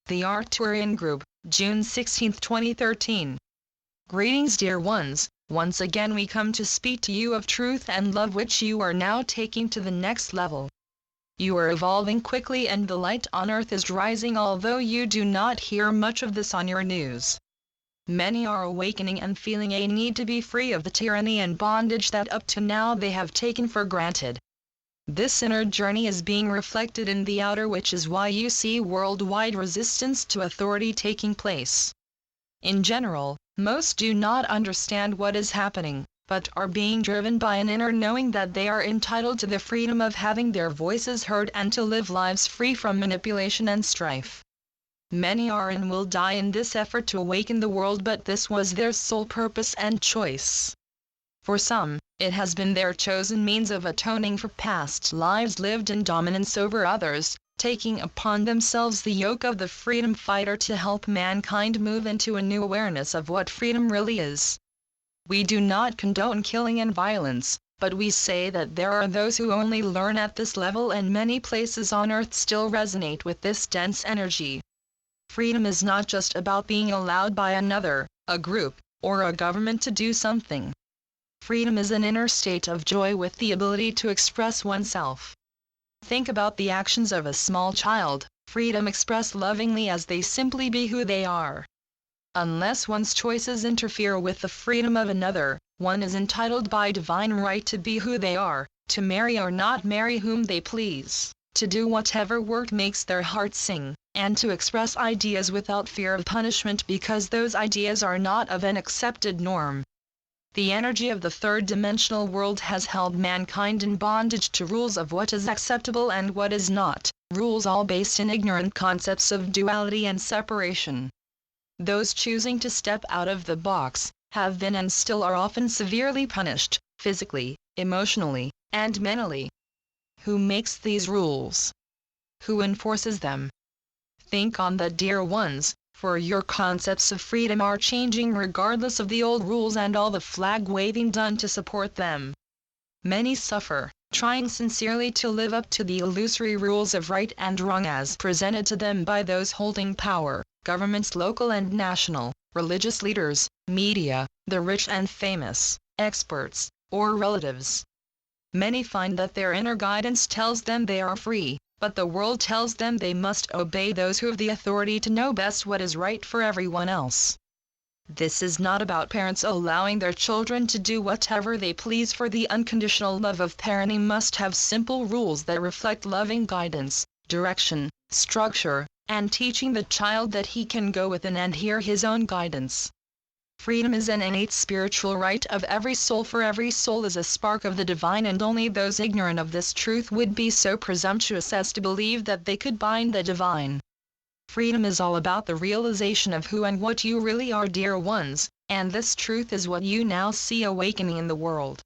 The Arcturian Group, June 16, 2013. Greetings, dear ones. Once again we come to speak to you of truth and love, which you are now taking to the next level. You are evolving quickly and the light on earth is rising, although you do not hear much of this on your news. Many are awakening and feeling a need to be free of the tyranny and bondage that up to now they have taken for granted. This inner journey is being reflected in the outer, which is why you see worldwide resistance to authority taking place. In general, most do not understand what is happening, but are being driven by an inner knowing that they are entitled to the freedom of having their voices heard and to live lives free from manipulation and strife. Many are and will die in this effort to awaken the world, but this was their sole purpose and choice. For some, it has been their chosen means of atoning for past lives lived in dominance over others, taking upon themselves the yoke of the freedom fighter to help mankind move into a new awareness of what freedom really is. We do not condone killing and violence, but we say that there are those who only learn at this level, and many places on earth still resonate with this dense energy. Freedom is not just about being allowed by another, a group, or a government to do something. Freedom is an inner state of joy with the ability to express oneself. Think about the actions of a small child, freedom expressed lovingly as they simply be who they are. Unless one's choices interfere with the freedom of another, one is entitled by divine right to be who they are, to marry or not marry whom they please, to do whatever work makes their heart sing, and to express ideas without fear of punishment because those ideas are not of an accepted norm. The energy of the third-dimensional world has held mankind in bondage to rules of what is acceptable and what is not, rules all based in ignorant concepts of duality and separation. Those choosing to step out of the box have been and still are often severely punished, physically, emotionally, and mentally. Who makes these rules? Who enforces them? Think on that, dear ones, for your concepts of freedom are changing regardless of the old rules and all the flag-waving done to support them. Many suffer, trying sincerely to live up to the illusory rules of right and wrong as presented to them by those holding power, governments local and national, religious leaders, media, the rich and famous, experts, or relatives. Many find that their inner guidance tells them they are free, but the world tells them they must obey those who have the authority to know best what is right for everyone else. This is not about parents allowing their children to do whatever they please, for the unconditional love of parenting must have simple rules that reflect loving guidance, direction, structure, and teaching the child that he can go within and hear his own guidance. Freedom is an innate spiritual right of every soul, for every soul is a spark of the divine, and only those ignorant of this truth would be so presumptuous as to believe that they could bind the divine. Freedom is all about the realization of who and what you really are, dear ones, and this truth is what you now see awakening in the world.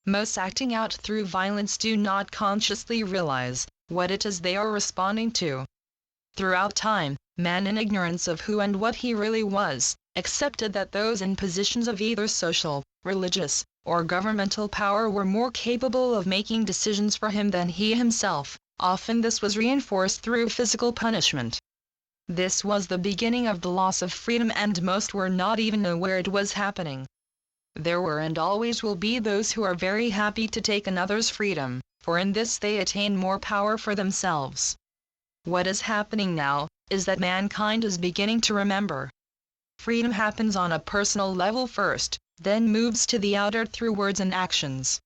Most acting out through violence do not consciously realize what it is they are responding to. Throughout time, man, in ignorance of who and what he really was, accepted that those in positions of either social, religious, or governmental power were more capable of making decisions for him than he himself. Often this was reinforced through physical punishment. This was the beginning of the loss of freedom, and most were not even aware it was happening. There were and always will be those who are very happy to take another's freedom, for in this they attain more power for themselves. What is happening now is that mankind is beginning to remember. Freedom happens on a personal level first, then moves to the outer through words and actions.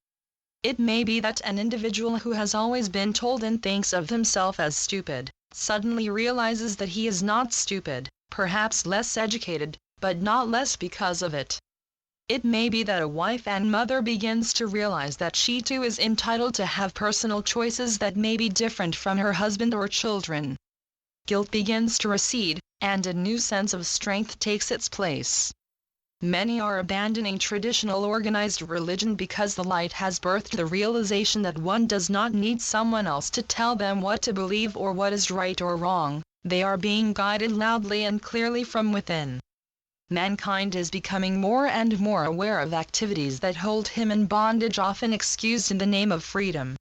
It may be that an individual who has always been told and thinks of himself as stupid, suddenly realizes that he is not stupid, perhaps less educated, but not less because of it. It may be that a wife and mother begins to realize that she too is entitled to have personal choices that may be different from her husband or children. Guilt begins to recede, and a new sense of strength takes its place. Many are abandoning traditional organized religion because the light has birthed the realization that one does not need someone else to tell them what to believe or what is right or wrong. They are being guided loudly and clearly from within. Mankind is becoming more and more aware of activities that hold him in bondage, often excused in the name of freedom.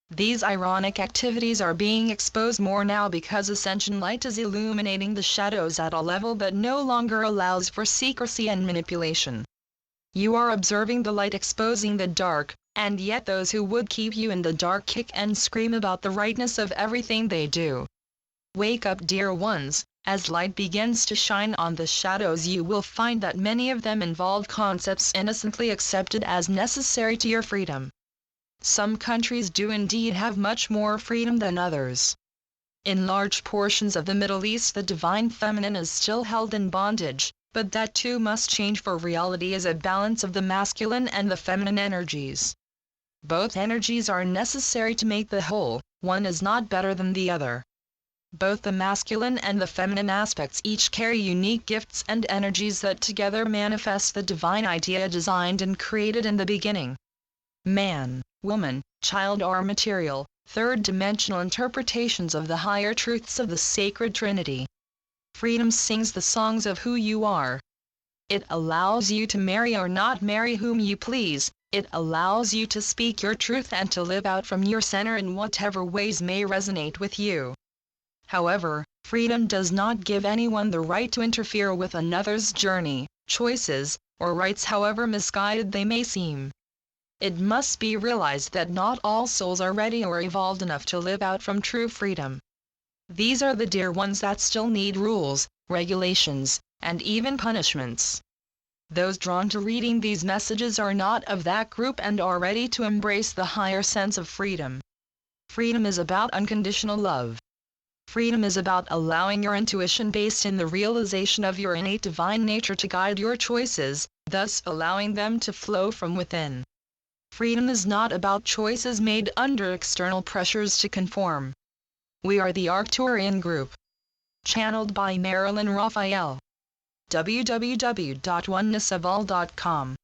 These ironic activities are being exposed more now because ascension light is illuminating the shadows at a level that no longer allows for secrecy and manipulation. You are observing the light exposing the dark, and yet those who would keep you in the dark kick and scream about the rightness of everything they do. Wake up, dear ones. As light begins to shine on the shadows, you will find that many of them involve concepts innocently accepted as necessary to your freedom. Some countries do indeed have much more freedom than others. In large portions of the Middle East, the divine feminine is still held in bondage, but that too must change, for reality is a balance of the masculine and the feminine energies. Both energies are necessary to make the whole, one is not better than the other. Both the masculine and the feminine aspects each carry unique gifts and energies that together manifest the divine idea designed and created in the beginning. Man, woman, child are material, third-dimensional interpretations of the higher truths of the sacred Trinity. Freedom sings the songs of who you are. It allows you to marry or not marry whom you please. It allows you to speak your truth and to live out from your center in whatever ways may resonate with you. However, freedom does not give anyone the right to interfere with another's journey, choices, or rights, however misguided they may seem. It must be realized that not all souls are ready or evolved enough to live out from true freedom. These are the dear ones that still need rules, regulations, and even punishments. Those drawn to reading these messages are not of that group and are ready to embrace the higher sense of freedom. Freedom is about unconditional love. Freedom is about allowing your intuition based in the realization of your innate divine nature to guide your choices, thus allowing them to flow from within. Freedom is not about choices made under external pressures to conform. We are the Arcturian group. Channeled by Marilyn Raffaele. www.onenessofall.com